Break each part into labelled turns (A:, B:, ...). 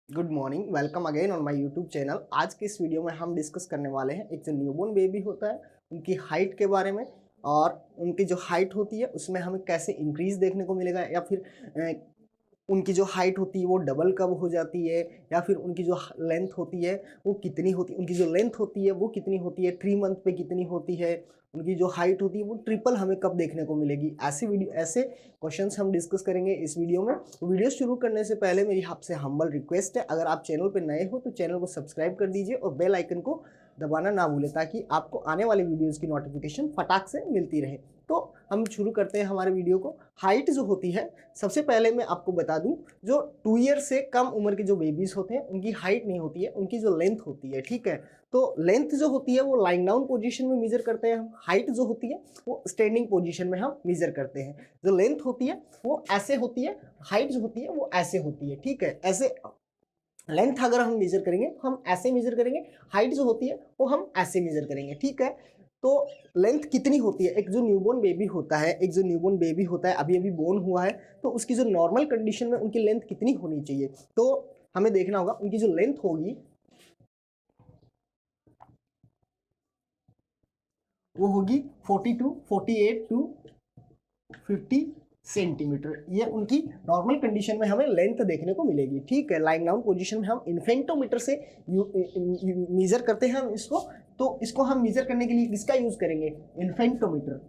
A: Good morning, welcome again on my YouTube channel. आज के इस वीडियो में हम डिस्कस करने वाले हैं एक जो न्यूबॉर्न बेबी होता है उनकी हाइट के बारे में, और उनकी जो हाइट होती है उसमें हमें कैसे इंक्रीज देखने को मिलेगा, या फिर उनकी जो हाइट होती है वो डबल कब हो जाती है, या फिर उनकी जो लेंथ होती है वो कितनी होती है, उनकी जो लेंथ होती है वो कितनी होती है, 3 मंथ पे कितनी होती है, उनकी जो हाइट होती है वो ट्रिपल हमें कब देखने को मिलेगी। ऐसे क्वेश्चंस हम डिस्कस करेंगे इस वीडियो में। वीडियो शुरू करने से पहले मेरी आपसे हम्बल रिक्वेस्ट है, अगर आप चैनल पर नए हो तो चैनल को सब्सक्राइब कर दीजिए और बेल आइकन को दबाना ना भूलें, ताकि आपको आने वाले वीडियोज़ की नोटिफिकेशन फटाक से मिलती रहे। तो हम शुरू करते हैं हमारे वीडियो को। हाइट जो होती है, सबसे पहले मैं आपको बता दूं, जो 2 ईयर से कम उम्र के जो बेबीज होते हैं उनकी हाइट नहीं होती है, उनकी जो लेंथ होती है। ठीक है, तो लेंथ जो होती है वो लाइंग डाउन पोजीशन में मेजर करते हैं हम। हाइट जो होती है वो स्टैंडिंग पोजीशन में हम मेजर करते हैं। जो लेंथ होती है वो ऐसे होती है, हाइट जो होती है वो ऐसे होती है। ठीक है, ऐसे लेंथ अगर हम मेजर करेंगे हम ऐसे मेजर करेंगे, हाइट जो होती है वो हम ऐसे मेजर करेंगे। ठीक है, तो लेंथ कितनी होती है, एक जो न्यूबॉर्न बेबी होता है, अभी अभी बोर्न हुआ है, तो उसकी जो नॉर्मल कंडीशन में उनकी लेंथ कितनी होनी चाहिए, तो हमें देखना होगा उनकी जो लेंथ होगी वो होगी 48 टू 50 सेंटीमीटर। ये उनकी नॉर्मल कंडीशन में हमें लेंथ देखने को मिलेगी। ठीक है, लाइंग डाउन पोजीशन में हम इन्फेंटोमीटर से मेजर करते हैं हम इसको। तो इसको हम मेजर करने के लिए किसका यूज करेंगे? इन्फेंटोमीटर।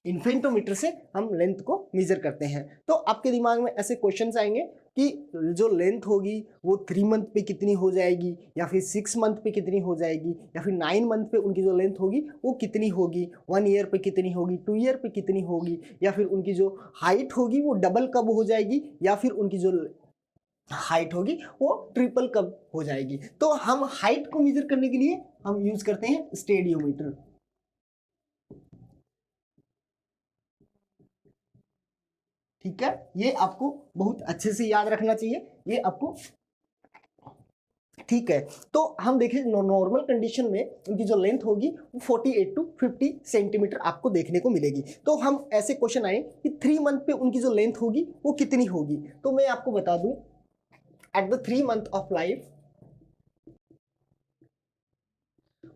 A: इन्फेंटोमीटर से हम लेंथ को मेजर करते हैं। तो आपके दिमाग में ऐसे क्वेश्चंस आएंगे कि जो लेंथ होगी वो 3 मंथ पे कितनी हो जाएगी, या फिर 6 मंथ पे कितनी हो जाएगी, या फिर 9 मंथ पे उनकी जो लेंथ होगी वो कितनी होगी, 1 ईयर पे कितनी होगी, 2 ईयर पे कितनी होगी, या फिर उनकी जो हाइट होगी वो डबल कब हो जाएगी, या फिर उनकी जो हाइट होगी वो ट्रिपल कब हो जाएगी। तो हम हाइट को मेजर करने के लिए हम यूज करते हैं स्टेडियोमीटर। ठीक है, ये आपको बहुत अच्छे से याद रखना चाहिए, ये आपको। ठीक है, तो हम देखें नॉर्मल कंडीशन में उनकी जो लेंथ होगी वो 48 टू 50 सेंटीमीटर आपको देखने को मिलेगी। तो हम ऐसे क्वेश्चन आए कि 3 मंथ पे उनकी जो लेंथ होगी वो कितनी होगी, तो मैं आपको बता दूं, at the 3 month of life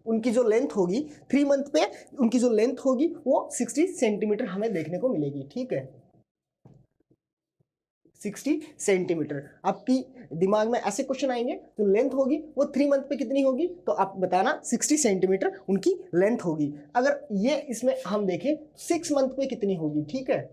A: उनकी जो लेंथ होगी, 3 मंथ पे उनकी जो लेंथ होगी वो 60 सेंटीमीटर हमें देखने को मिलेगी। ठीक है, 60 सेंटीमीटर। आपकी दिमाग में ऐसे क्वेश्चन आएंगे, जो लेंथ होगी वो 3 मंथ पे कितनी होगी, तो आप बताना 60 सेंटीमीटर उनकी लेंथ होगी। अगर ये इसमें हम देखें 6 मंथ पे कितनी होगी। ठीक है,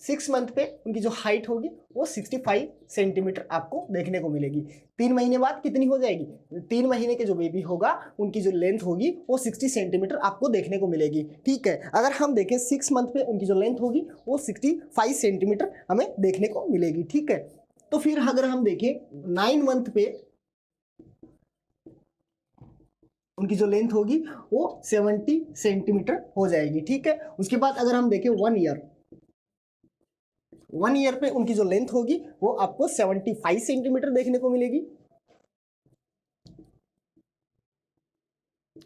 A: 6 मंथ पे उनकी जो हाइट होगी वो 65 सेंटीमीटर आपको देखने को मिलेगी। 3 महीने बाद कितनी हो जाएगी? 3 महीने के जो बेबी होगा उनकी जो लेंथ होगी वो 60 सेंटीमीटर आपको देखने को मिलेगी। ठीक है, अगर हम देखें 6 मंथ पे उनकी जो लेंथ होगी वो 65 सेंटीमीटर हमें देखने को मिलेगी। ठीक है, तो फिर अगर हम देखें 9 मंथ पे उनकी जो लेंथ होगी वो 70 सेंटीमीटर हो जाएगी। ठीक है, उसके बाद अगर हम देखें 1 ईयर पे उनकी जो लेंथ होगी वो आपको 75 सेंटीमीटर देखने को मिलेगी।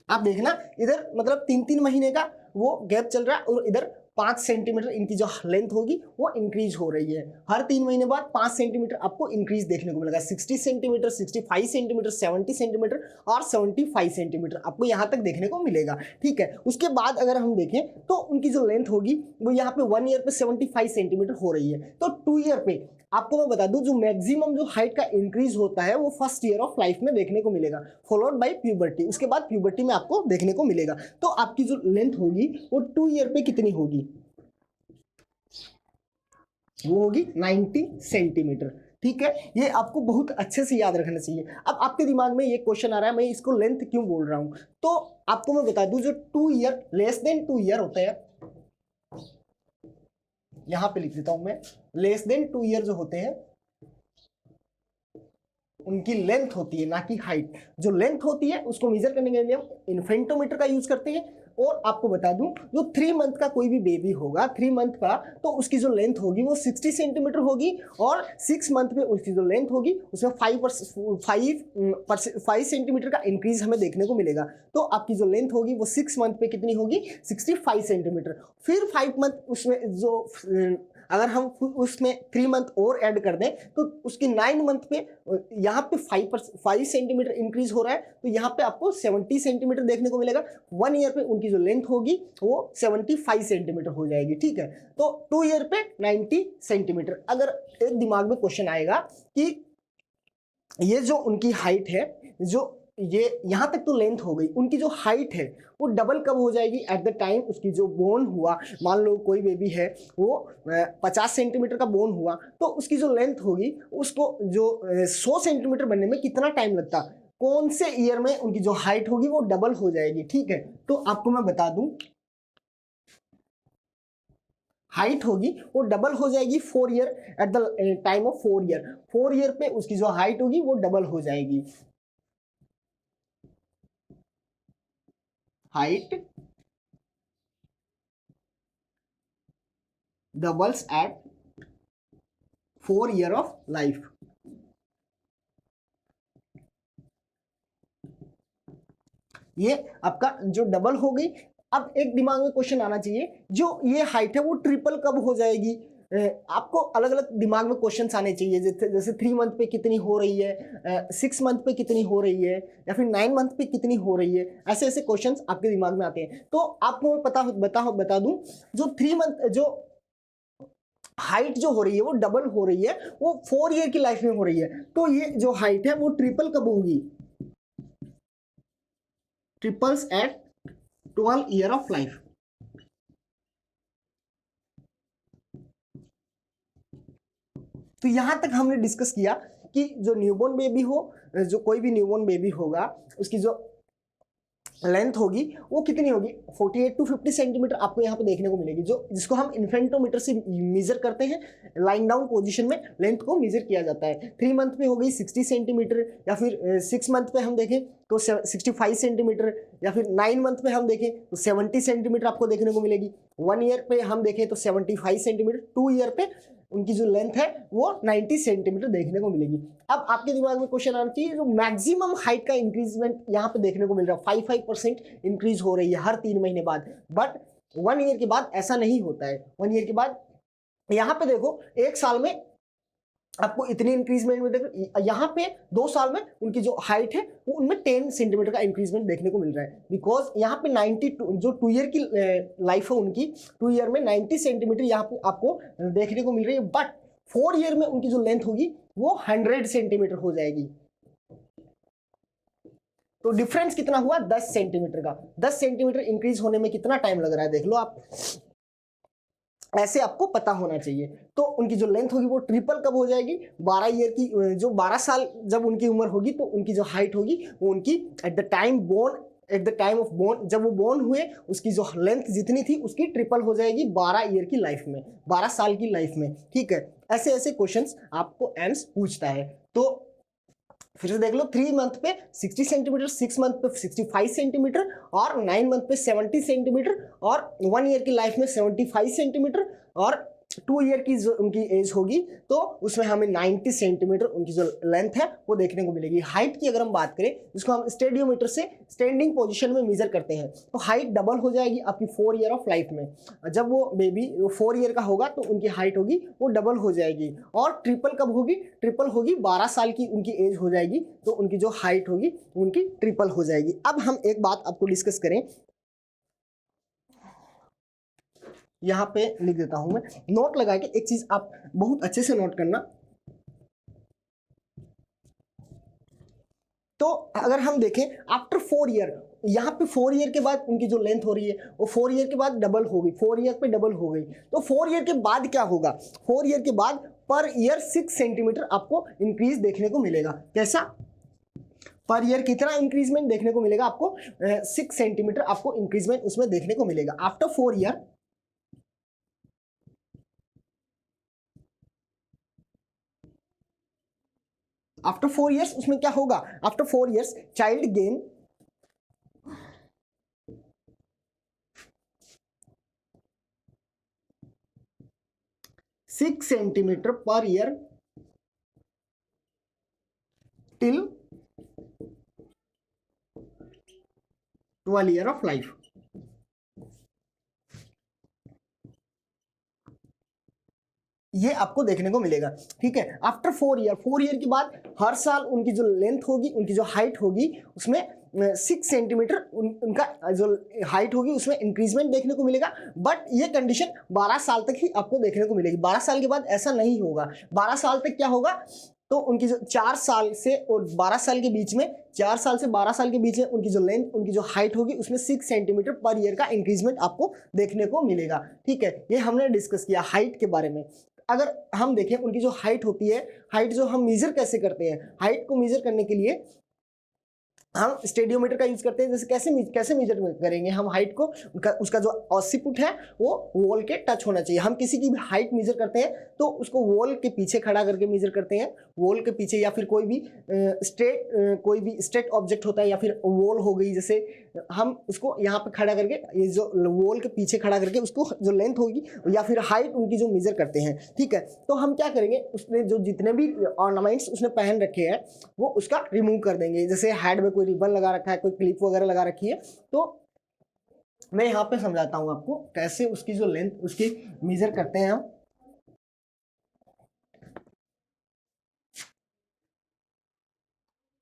A: आप देखना इधर मतलब 3 3 महीने का वो गैप चल रहा है, और इधर 5 सेंटीमीटर इनकी जो लेंथ होगी वो इंक्रीज हो रही है। हर 3 महीने बाद 5 सेंटीमीटर आपको इंक्रीज देखने को मिलेगा। 60 सेंटीमीटर, 65 सेंटीमीटर, 70 सेंटीमीटर और 75 सेंटीमीटर आपको यहाँ तक देखने को मिलेगा। ठीक है, उसके बाद अगर हम देखें तो उनकी जो लेंथ होगी वो यहाँ पे 1 ईयर पे 75 सेंटीमीटर हो रही है। तो 2 ईयर पे आपको मैं बता दूं, जो मैक्सिमम जो हाइट का इंक्रीज होता है वो फर्स्ट ईयर ऑफ लाइफ में देखने को मिलेगा, फॉलोड बाय प्यूबर्टी। उसके बाद प्यूबर्टी में आपको देखने को मिलेगा। तो आपकी जो लेंथ होगी वो 2 ईयर पे कितनी होगी? वो होगी 90 सेंटीमीटर। ठीक है, ये आपको बहुत अच्छे से याद रखना चाहिए। अब आपके दिमाग में ये क्वेश्चन आ रहा है, मैं इसको लेंथ क्यों बोल रहा हूं, तो आपको मैं बता दूं, जो 2 ईयर लेस देन 2 ईयर होते हैं, यहां पे लिख देता हूं मैं, लेस देन 2 ईयर जो होते हैं उनकी लेंथ होती है, ना कि हाइट। जो लेंथ होती है उसको मेजर करने के लिए हम इन्फेंटोमीटर का यूज करते हैं, और आपको बता दूं, जो 3 मंथ का कोई भी बेबी होगा, 3 मंथ का, तो उसकी जो लेंथ होगी वो 60 सेंटीमीटर होगी, और 6 मंथ पे उसकी जो लेंथ होगी उसमें 5 सेंटीमीटर का इंक्रीज हमें देखने को मिलेगा। तो आपकी जो लेंथ होगी वो 6 मंथ पे कितनी होगी, 65 सेंटीमीटर। फिर 5 मंथ उसमें जो अगर हम उसमें 3 मंथ और ऐड कर दें तो उसकी 9 मंथ पे यहाँ पे 5 सेंटीमीटर इंक्रीज हो रहा है, तो यहाँ पे आपको 70 सेंटीमीटर देखने को मिलेगा। 1 ईयर पे उनकी जो लेंथ होगी वो 75 सेंटीमीटर हो जाएगी, ठीक है। तो 2 ईयर पे 90 सेंटीमीटर। अगर एक दिमाग में क्वेश्चन आएगा कि ये जो उनकी हाइट है, जो ये यहां तक तो लेंथ हो गई, उनकी जो हाइट है वो डबल कब हो जाएगी, एट द टाइम उसकी जो बोन हुआ, मान लो कोई बेबी है वो 50 सेंटीमीटर का बोन हुआ, तो उसकी जो लेंथ होगी उसको जो 100 सेंटीमीटर बनने में कितना टाइम लगता, कौन से ईयर में उनकी जो हाइट होगी वो डबल हो जाएगी, ठीक है। तो आपको मैं बता दूं, हाइट होगी वो डबल हो जाएगी 4 year, at the time of 4 year. 4 year पे उसकी जो हाइट होगी वो डबल हो जाएगी। Height doubles at 4 year of life. ये आपका जो डबल हो गई। अब एक दिमाग में क्वेश्चन आना चाहिए, जो ये हाइट है वो ट्रिपल कब हो जाएगी। आपको अलग अलग दिमाग में क्वेश्चंस आने चाहिए, जैसे 3 मंथ पे कितनी हो रही है, 6 मंथ पे कितनी हो रही है, या फिर 9 मंथ पे कितनी हो रही है। ऐसे ऐसे क्वेश्चंस आपके दिमाग में आते हैं। तो आपको मैं बता दूं, जो 3 मंथ जो हाइट जो हो रही है वो डबल हो रही है, वो 4 ईयर की लाइफ में हो रही है। तो ये जो हाइट है वो ट्रिपल कब होगी, triples at 12 year of life. तो यहां तक हमने डिस्कस किया कि जो न्यूबॉर्न बेबी हो, जो कोई भी न्यूबॉर्न बेबी होगा, उसकी जो लेंथ होगी वो कितनी होगी, 48 टू 50 सेंटीमीटर आपको यहाँ पे देखने को मिलेगी, जो जिसको हम इन्फेंटोमीटर से मेजर करते हैं। लाइन डाउन पोजीशन में लेंथ को मेजर किया जाता है। 3 मंथ में हो गई 60 सेंटीमीटर, या फिर 6 मंथ पे हम देखें तो 65 सेंटीमीटर, या फिर 9 मंथ पे हम देखें तो 70 सेंटीमीटर आपको देखने को मिलेगी। 1 ईयर पे हम देखें तो 75 सेंटीमीटर। 2 ईयर पे उनकी जो लेंथ है वो 90 सेंटीमीटर देखने को मिलेगी। अब आपके दिमाग में क्वेश्चन आना चाहिए, जो मैक्सिमम हाइट का इंक्रीजमेंट यहाँ पे देखने को मिल रहा है, 5% इंक्रीज हो रही है हर 3 महीने बाद, बट 1 ईयर के बाद ऐसा नहीं होता है। 1 ईयर के बाद यहाँ पे देखो, 1 साल में आपको इतनी इंक्रीजमेंट में देखो, यहाँ पे 2 साल में उनकी जो हाइट है वो उनमें 10 सेंटीमीटर का इंक्रीजमेंट देखने को मिल रहा है, बिकॉज यहाँ पे 92 जो 2 ईयर की लाइफ है उनकी, 2 ईयर में 90 सेंटीमीटर यहाँ पे आपको देखने को मिल रही है, बट 4 ईयर में उनकी जो लेंथ होगी वो 100 सेंटीमीटर हो जाएगी। तो डिफरेंस कितना हुआ, 10 सेंटीमीटर का। 10 सेंटीमीटर इंक्रीज होने में कितना टाइम लग रहा है देख लो आप, ऐसे आपको पता होना चाहिए। तो उनकी जो लेंथ होगी वो ट्रिपल कब हो जाएगी, 12 ईयर की, जो 12 साल जब उनकी उम्र होगी तो उनकी जो हाइट होगी वो उनकी at the time of born, जब वो बोर्न हुए उसकी जो लेंथ जितनी थी उसकी ट्रिपल हो जाएगी 12 ईयर की लाइफ में, 12 साल की लाइफ में, ठीक है। ऐसे ऐसे क्वेश्चंस आपको एम्स पूछता है। तो फिर से देख लो, 3 मंथ पे 60 सेंटीमीटर, 6 मंथ पे 65 सेंटीमीटर, और 9 मंथ पे 70 सेंटीमीटर, और 1 ईयर की लाइफ में 75 सेंटीमीटर, और 2 ईयर की जो उनकी एज होगी तो उसमें हमें 90 सेंटीमीटर उनकी जो लेंथ है वो देखने को मिलेगी। हाइट की अगर हम बात करें, जिसको हम स्टेडियोमीटर से स्टैंडिंग पोजीशन में मेजर करते हैं, तो हाइट डबल हो जाएगी आपकी 4 ईयर ऑफ लाइफ में। जब वो बेबी 4 ईयर का होगा तो उनकी हाइट होगी वो डबल हो जाएगी। और ट्रिपल कब होगी, ट्रिपल होगी 12 साल की उनकी एज हो जाएगी, तो उनकी जो हाइट होगी उनकी ट्रिपल हो जाएगी। अब हम एक बात आपको डिस्कस करें, यहां पे लिख देता हूं मैं, नोट लगा के एक चीज आप बहुत अच्छे से नोट करना। तो अगर हम देखें आफ्टर 4 ईयर, यहाँ पे 4 ईयर के बाद उनकी जो लेंथ हो रही है वो 4 ईयर के बाद डबल हो गई, 4 ईयर पे डबल हो गई। तो 4 ईयर के बाद क्या होगा, 4 ईयर के बाद पर ईयर 6 सेंटीमीटर आपको इंक्रीज देखने को मिलेगा। कैसा, पर ईयर कितना इंक्रीजमेंट देखने को मिलेगा आपको, 6 सेंटीमीटर आपको इंक्रीजमेंट उसमें देखने को मिलेगा आफ्टर 4 ईयर। आफ्टर 4 ईयर्स उसमें क्या होगा, after 4 years child gain 6 centimetre per year till 12 year of life. ये आपको देखने को मिलेगा, ठीक है। आफ्टर 4 ईयर के बाद हर साल उनकी जो लेंथ होगी, उनकी जो हाइट होगी, उसमें 6 सेंटीमीटर उनका जो हाइट होगी उसमें इंक्रीजमेंट देखने को मिलेगा। बट ये कंडीशन 12 साल तक ही आपको देखने को मिलेगी। 12 साल के बाद ऐसा नहीं होगा। 12 साल तक क्या होगा, तो उनकी जो 4 साल से और 12 साल के बीच में, 4 साल से 12 साल के बीच में उनकी जो लेंथ, उनकी जो हाइट होगी, उसमें 6 सेंटीमीटर पर ईयर का इंक्रीजमेंट आपको देखने को मिलेगा, ठीक है। ये हमने डिस्कस किया हाइट के बारे में। अगर हम देखें उनकी जो हाइट होती है, हाइट जो हम मेजर कैसे करते हैं, हाइट को मेजर करने के लिए हम स्टेडियोमीटर का यूज करते हैं। जैसे कैसे मेजर करेंगे हम हाइट को, उसका जो ऑसिपुट है वो वॉल के टच होना चाहिए। हम किसी की भी हाइट मेजर करते हैं तो उसको वॉल के पीछे खड़ा करके मेजर करते हैं, वॉल के पीछे, या फिर कोई भी स्ट्रेट ऑब्जेक्ट होता है, या फिर वॉल हो गई, जैसे हम उसको यहाँ पे खड़ा करके, ये जो वॉल के पीछे खड़ा करके उसको जो लेंथ होगी या फिर हाइट उनकी जो मेजर करते हैं, ठीक है। तो हम क्या करेंगे, उसने जो जितने भी ऑर्नामेंट्स उसने पहन रखे हैं वो उसका रिमूव कर देंगे। जैसे हेड में कोई रिबन लगा रखा है, कोई क्लिप वगैरह लगा रखी है, तो मैं यहाँ पे समझाता हूँ आपको कैसे उसकी जो लेंथ उसकी मेजर करते हैं हम।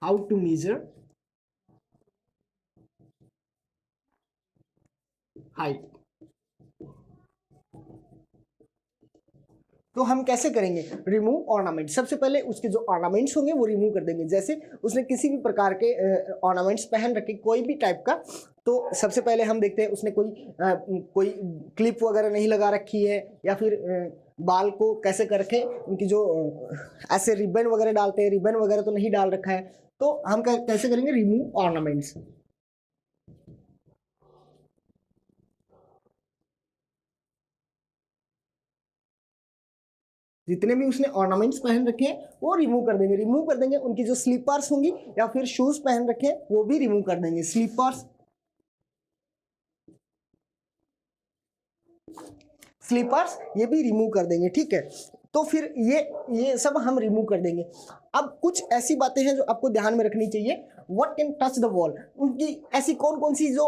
A: How to measure height. तो हम कैसे करेंगे, रिमूव ऑर्नामेंट। सबसे पहले उसके जो ऑर्नामेंट्स होंगे वो रिमूव कर देंगे। जैसे उसने किसी भी प्रकार के ऑर्नामेंट्स पहन रखे, कोई भी टाइप का, तो सबसे पहले हम देखते हैं उसने कोई क्लिप वगैरह नहीं लगा रखी है, या फिर बाल को कैसे करके उनकी जो ऐसे रिबन वगैरह डालते हैं, रिबन वगैरह तो नहीं डाल रखा है। तो हम कैसे करेंगे, रिमूव ऑर्नामेंट्स। जितने भी उसने ऑर्नामेंट्स पहन रखे हैं वो रिमूव कर देंगे। उनकी जो स्लीपर्स होंगी या फिर शूज पहन रखे हैं वो भी रिमूव कर देंगे। स्लीपर्स ये भी रिमूव कर देंगे, ठीक है। तो फिर ये सब हम रिमूव कर देंगे। अब कुछ ऐसी बातें हैं जो आपको ध्यान में रखनी चाहिए। What can touch the wall, उनकी ऐसी कौन सी जो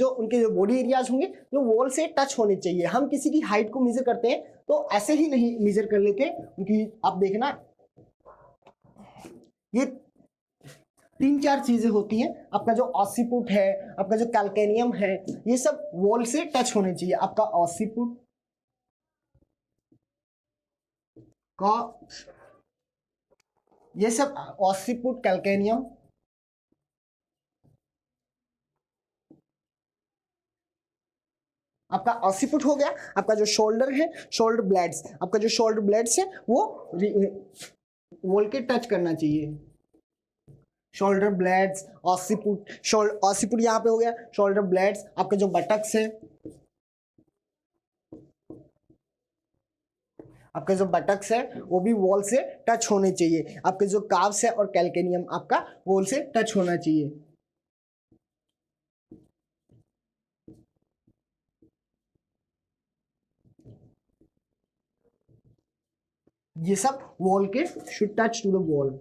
A: उनके जो बॉडी एरियाज होंगे जो वॉल से टच होने चाहिए। हम किसी की हाइट को मेजर करते हैं तो ऐसे ही नहीं मेजर कर लेते उनकी। आप देखना, ये 3-4 चीजें होती हैं। आपका जो ऑसिपुट है, आपका जो कैल्केनियम है, ये सब वॉल से टच होने चाहिए। आपका ऑसिपुट का, ये सब ऑसिपुट, कैल्केनियम, आपका ऑसिपुट हो गया। आपका जो शोल्डर है, शोल्डर ब्लेड्स, आपका जो शोल्डर ब्लेड्स है वो वॉल के टच करना चाहिए। शोल्डर ब्लेड्स, ऑसिपुट यहाँ पे हो गया, शोल्डर ब्लेड्स, आपके जो बटक्स है, आपके जो बटक्स है वो भी वॉल से टच होने चाहिए। आपके जो काव्स है और कैल्केनियम आपका वॉल से टच होना चाहिए। ये सब वॉल के should touch to the wall.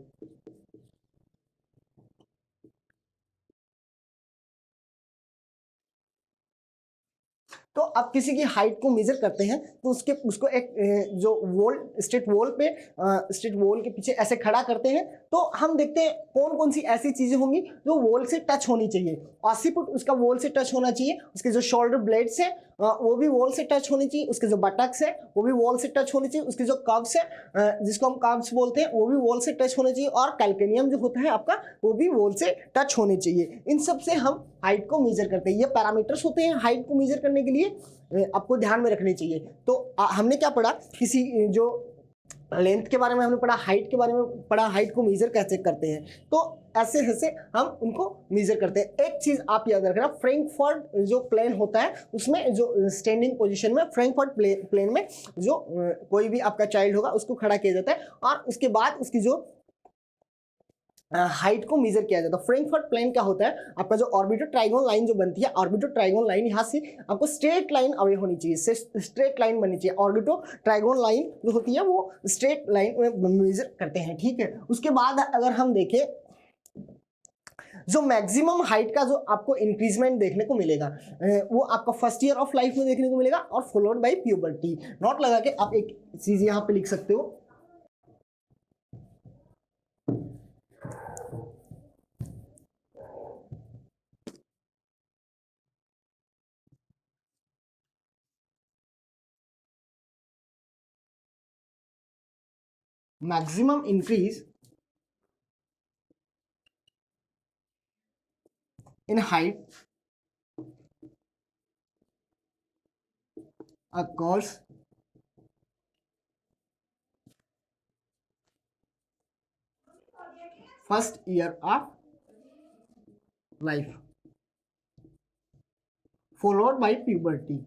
A: तो आप किसी की हाइट को मेजर करते हैं तो उसको एक जो स्ट्रेट वॉल के पीछे ऐसे खड़ा करते हैं। तो हम देखते हैं कौन सी ऐसी चीजें होंगी जो वॉल से टच होनी चाहिए। ऑसिपुट उसका वॉल से टच होना चाहिए। उसके जो शोल्डर ब्लेड्स है वो भी वॉल से टच होनी चाहिए। उसके जो बटक्स है वो भी वॉल से टच होनी चाहिए। उसके जो कव्स है जिसको हम कव्स बोलते हैं वो भी वॉल से टच होने चाहिए। और कैल्केनियम जो होता है आपका वो भी वॉल से टच होने चाहिए। इन सब से हम हाइट को मेजर करते हैं। ये पैरामीटर्स होते हैं हाइट को मेजर करने के लिए, आपको ध्यान में रखने चाहिए। तो हमने क्या पढ़ा, किसी जो लेंथ के बारे में हमने पढ़ा, हाइट के बारे में पढ़ा, हाइट को मेजर कैसे करते हैं। तो ऐसे ऐसे हम उनको मेजर करते हैं। एक चीज आप याद रखना, फ्रैंकफर्ट जो प्लेन होता है उसमें जो स्टैंडिंग पोजीशन में फ्रैंकफर्ट प्लेन में जो कोई भी आपका चाइल्ड होगा उसको खड़ा किया जाता है और उसके बाद उसकी जो हाइट को मेजर किया जाता है। फ्रैंकफर्ट प्लेन क्या होता है, आपका जो ऑर्बिटल ट्रायंगल लाइन जो बनती है, ऑर्बिटल ट्रायंगल लाइन यहाँ से आपको स्ट्रेट लाइन अवे होनी चाहिए, स्ट्रेट लाइन बननी चाहिए। ऑर्बिटल ट्रायंगल लाइन जो होती है वो स्ट्रेट लाइन में मेजर करते हैं, ठीक है। उसके बाद अगर हम देखें जो मैक्सिमम हाइट का जो आपको इंक्रीजमेंट देखने को मिलेगा वो आपका फर्स्ट ईयर ऑफ लाइफ में देखने को मिलेगा और फॉलोड बाय प्यूबर्टी। नोट लगा के आप एक चीज यहाँ पे लिख सकते हो, maximum increase in height occurs first year of life followed by puberty।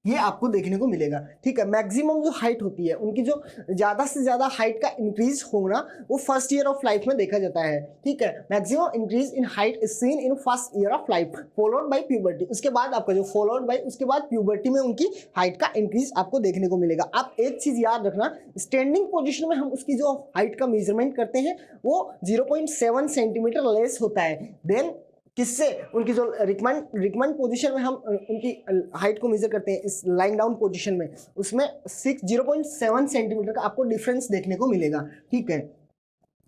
A: ये आपको देखने को मिलेगा, ठीक है। मैक्सिमम जो हाइट होती है उनकी जो ज्यादा से ज्यादा हाइट का इंक्रीज होना वो फर्स्ट ईयर ऑफ लाइफ में देखा जाता है, ठीक है। Maximum increase in height is seen in first year of life followed by puberty. उसके बाद आपका जो फॉलोड बाय, उसके बाद प्यूबर्टी में उनकी हाइट का इंक्रीज आपको देखने को मिलेगा। आप एक चीज याद रखना, स्टैंडिंग पोजिशन में हम उसकी जो हाइट का मेजरमेंट करते हैं वो 0.7 सेंटीमीटर लेस होता है देन किससे, उनकी जो रिकमेंड पोजीशन में हम उनकी हाइट को मेजर करते हैं इस लाइंग डाउन पोजीशन में, उसमें 0.7 सेंटीमीटर का आपको डिफरेंस देखने को मिलेगा, ठीक है।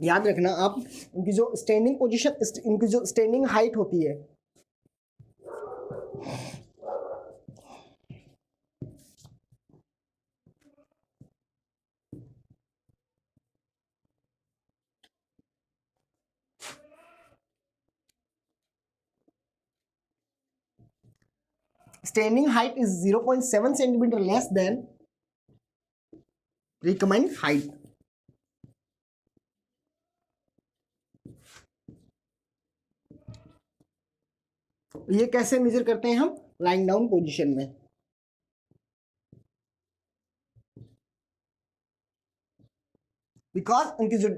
A: याद रखना आप, उनकी जो स्टैंडिंग पोजीशन, उनकी जो स्टैंडिंग हाइट होती है standing height is 0.7 centimeter less than recommended height। ये कैसे मेजर करते हैं हम, लाइंग डाउन पोजीशन में। बिकॉज उनकी जो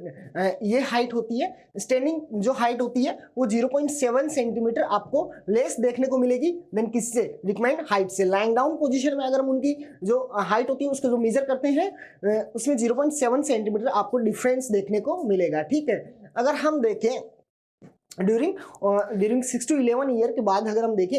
A: ये हाइट होती है, स्टैंडिंग जो हाइट होती है वो 0.7 सेंटीमीटर आपको लेस देखने को मिलेगी देन किससे, रिकमेंड हाइट से। लाइंग डाउन पोजीशन में अगर हम उनकी जो हाइट होती है उसको जो मेजर करते हैं उसमें 0.7 सेंटीमीटर आपको डिफरेंस देखने को मिलेगा, ठीक है। अगर हम देखें ड्यूरिंग 6 to 11 ईयर के बाद अगर हम देखें,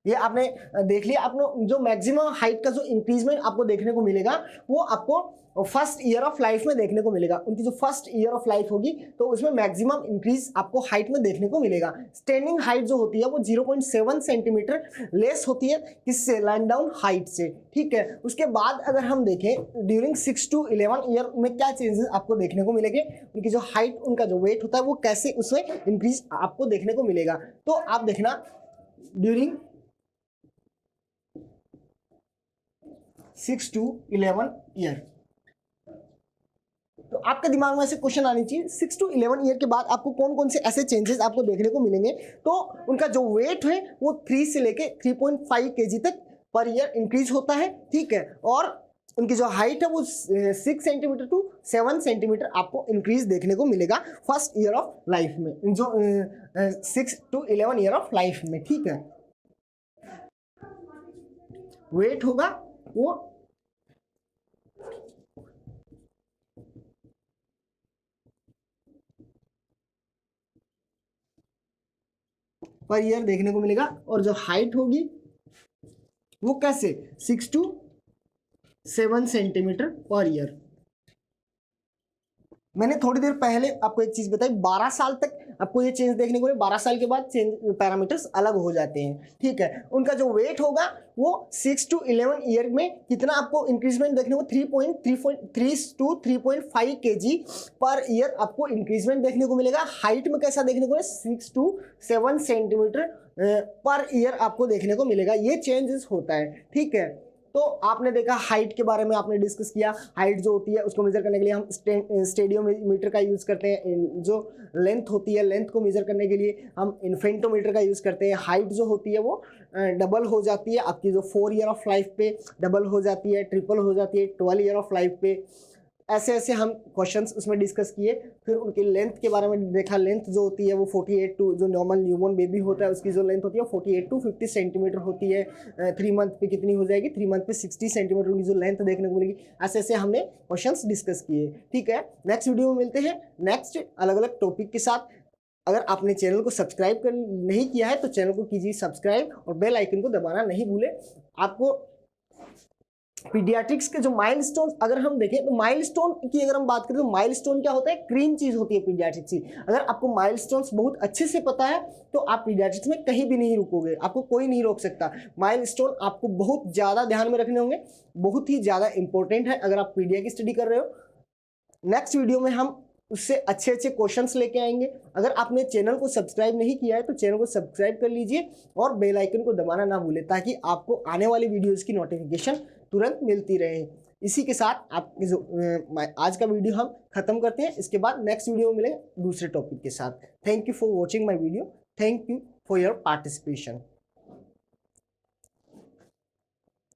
A: ये आपने देख लिया, आपने जो मैक्सिमम हाइट का जो इंक्रीजमेंट आपको देखने को मिलेगा वो आपको फर्स्ट ईयर ऑफ लाइफ में देखने को मिलेगा। उनकी जो फर्स्ट ईयर ऑफ लाइफ होगी तो उसमें मैक्सिमम इंक्रीज आपको हाइट में देखने को मिलेगा। स्टैंडिंग हाइट जो होती है वो 0.7 सेंटीमीटर लेस होती है किससे, लाइन डाउन हाइट से, ठीक है। उसके बाद अगर हम देखें ड्यूरिंग 6 to 11 ईयर में क्या चेंजेस आपको देखने को मिलेंगे, उनकी जो हाइट, उनका जो वेट होता है वो कैसे उसमें इंक्रीज आपको देखने को मिलेगा। तो आप देखना ड्यूरिंग 6 to 11 ईयर, तो आपके दिमाग में ऐसे क्वेश्चन आनी चाहिए 6 to 11 ईयर के बाद आपको कौन कौन से ऐसे चेंजेस आपको देखने को मिलेंगे। तो उनका जो वेट है वो 3 से लेके 3.5 kg तक पर ईयर इंक्रीज होता है, ठीक है। और उनकी जो हाइट है वो 6 सेंटीमीटर to 7 सेंटीमीटर आपको इंक्रीज देखने को मिलेगा फर्स्ट ईयर ऑफ लाइफ में, जो 6 to 11 ईयर ऑफ लाइफ में, ठीक है। वेट होगा वो पर ईयर देखने को मिलेगा और जो हाइट होगी वो कैसे 6 to 7 सेंटीमीटर पर ईयर। मैंने थोड़ी देर पहले आपको एक चीज बताई, 12 साल तक आपको ये चेंज देखने को मिले, 12 साल के बाद चेंज पैरामीटर्स अलग हो जाते हैं, ठीक है। उनका जो वेट होगा वो 6 to 11 ईयर में कितना आपको इंक्रीजमेंट देखने को, 3.3 to 3.5 kg पर ईयर आपको इंक्रीजमेंट देखने को मिलेगा। हाइट में कैसा देखने को, 6 to 7 सेंटीमीटर पर ईयर आपको देखने को मिलेगा। ये चेंजेस होता है, ठीक है। तो आपने देखा हाइट के बारे में आपने डिस्कस किया। हाइट जो होती है उसको मेजर करने के लिए हम स्टेडियोमीटर का यूज़ करते हैं। जो लेंथ होती है, लेंथ को मेजर करने के लिए हम इन्फेंटोमीटर का यूज़ करते हैं। हाइट जो होती है वो डबल हो जाती है आपकी जो 4 ईयर ऑफ लाइफ पे डबल हो जाती है, ट्रिपल हो जाती है 12 ईयर ऑफ लाइफ पे। ऐसे ऐसे हम क्वेश्चंस उसमें डिस्कस किए। फिर उनकी लेंथ के बारे में देखा। लेंथ जो होती है वो 48 टू, जो नॉर्मल न्यूबॉर्न बेबी होता है उसकी जो लेंथ होती है 48 टू 50 सेंटीमीटर होती है। 3 मंथ पे कितनी हो जाएगी, 3 मंथ पे 60 सेंटीमीटर उनकी जो लेंथ देखने को मिलेगी। ऐसे ऐसे हमने क्वेश्चंस डिस्कस किए। ठीक है, नेक्स्ट वीडियो में मिलते हैं नेक्स्ट अलग अलग टॉपिक के साथ। अगर आपने चैनल को सब्सक्राइब नहीं किया है तो चैनल को कीजिए सब्सक्राइब और बेल आइकन को दबाना नहीं भूले। आपको पीडियाट्रिक्स के जो माइलस्टोन अगर हम देखें तो माइलस्टोन की अगर हम बात करें तो माइलस्टोन क्या होता है, क्रीम चीज होती है पीडियाट्रिक्स की। अगर आपको माइलस्टोन्स बहुत अच्छे से पता है तो आप पीडियाट्रिक्स में कहीं भी नहीं रुकोगे, आपको कोई नहीं रोक सकता। माइलस्टोन आपको बहुत ज्यादा ध्यान में रखने होंगे, बहुत ही ज्यादा इंपॉर्टेंट है अगर आप पीडिया की स्टडी कर रहे हो। नेक्स्ट वीडियो में हम उससे अच्छे अच्छे क्वेश्चंस लेके आएंगे। अगर आपने चैनल को सब्सक्राइब नहीं किया है तो चैनल को सब्सक्राइब कर लीजिए और बेल आइकन को दबाना ना भूलें ताकि आपको आने वाली वीडियोस की नोटिफिकेशन तुरंत मिलती रहे। इसी के साथ आप जो आज का वीडियो हम खत्म करते हैं। इसके बाद नेक्स्ट वीडियो में मिलेंगे दूसरे टॉपिक के साथ। Thank you for watching my video. Thank you for your participation.